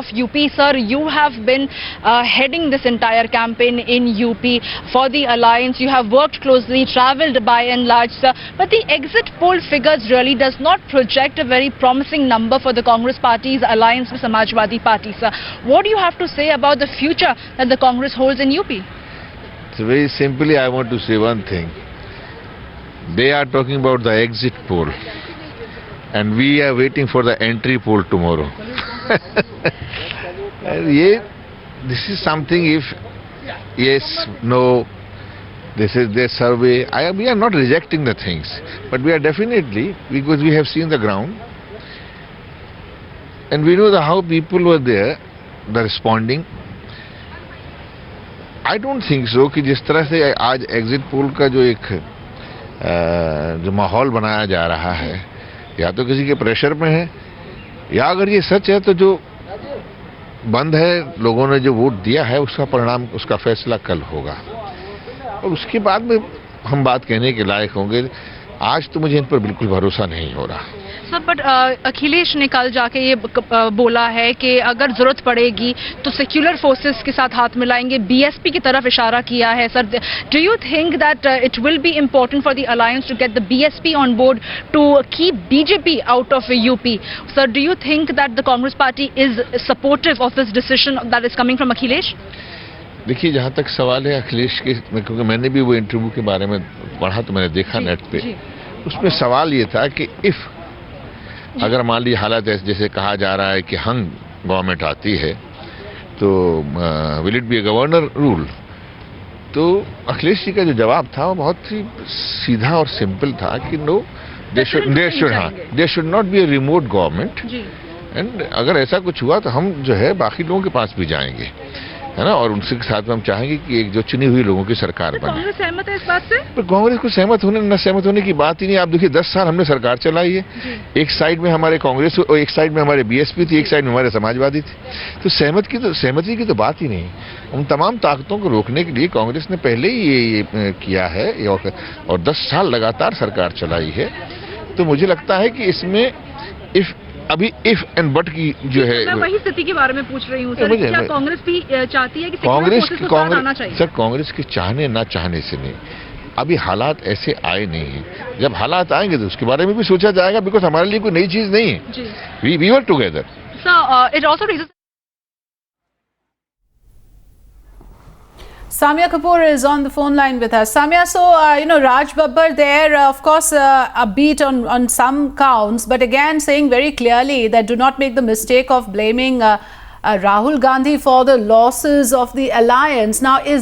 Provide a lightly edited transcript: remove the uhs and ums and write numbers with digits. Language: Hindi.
of UP. Sir, you have been heading this entire campaign in UP for the alliance. You have worked closely, travelled by and large, sir. But the exit poll figures really does not project a very promising number for the Congress party's alliance with Samajwadi Party, sir. What do you have to say about the future that the Congress holds in UP? So very simply, I want to say one thing. They are talking about the exit poll, and we are waiting for the entry poll tomorrow. This is something, if yes, no, this is their survey. We are not rejecting the things, but we are definitely, because we have seen the ground, and we know how people were there, the responding. I don't think so कि जिस तरह से आज एग्जिट पोल का जो माहौल बनाया जा रहा है, या तो किसी के प्रेशर में है, या अगर ये सच है तो जो बंद है, लोगों ने जो वोट दिया है उसका परिणाम, उसका फैसला कल होगा और उसके बाद में हम बात कहने के लायक होंगे। आज तो मुझे इन पर बिल्कुल भरोसा नहीं हो रहा। सर, बट अखिलेश ने कल जाके ये बोला है कि अगर जरूरत पड़ेगी तो सेक्युलर फोर्सेस के साथ हाथ मिलाएंगे, बीएसपी की तरफ इशारा किया है। Sir, do you think that it will be important for the alliance to get the BSP on board to keep BJP out of UP? Sir, do you think that the Congress party is supportive of this decision that is coming from Akhilesh? देखिए, जहाँ तक सवाल है अखिलेश के, क्योंकि मैंने भी वो इंटरव्यू के बारे में पढ़ा तो मैंने देखा नेट पे, उसमें सवाल ये था कि इफ अगर मान लीजिए हालात ऐसे जैसे कहा जा रहा है कि हंग गवर्नमेंट आती है तो will it be a governor rule? तो अखिलेश जी का जो जवाब था वो बहुत ही सीधा और सिंपल था कि no, they should not be a remote government, and अगर ऐसा कुछ हुआ तो हम जो है बाकी लोगों के पास भी जाएंगे, है ना, और उनके साथ में हम चाहेंगे कि एक जो चुनी हुई लोगों की सरकार बने। कांग्रेस सहमत है इस बात से? पर कांग्रेस को सहमत होने न सहमत होने की बात ही नहीं। आप देखिए, 10 साल हमने सरकार चलाई है, एक साइड में हमारे कांग्रेस और एक साइड में हमारे बीएसपी थी, एक साइड में हमारे समाजवादी थी, तो सहमति की तो बात ही नहीं। उन तमाम ताकतों को रोकने के लिए कांग्रेस ने पहले ही ये किया है और 10 साल लगातार सरकार चलाई है। तो मुझे लगता है कि इसमें अभी इफ एंड बट की जो है, मैं वही स्थिति के बारे में पूछ रही हूँ सर, क्या कांग्रेस भी चाहती है कि कांग्रेस के चाहने ना चाहने से नहीं, अभी हालात ऐसे आए नहीं हैं। जब हालात आएंगे तो उसके बारे में भी सोचा जाएगा, बिकॉज हमारे लिए कोई नई चीज नहीं है। We were together. Sir, it also raises Samia Kapoor is on the phone line with us. Samia, so Raj Babbar there, of course, upbeat on some counts, but again saying very clearly that do not make the mistake of blaming Rahul Gandhi for the losses of the alliance. Now, is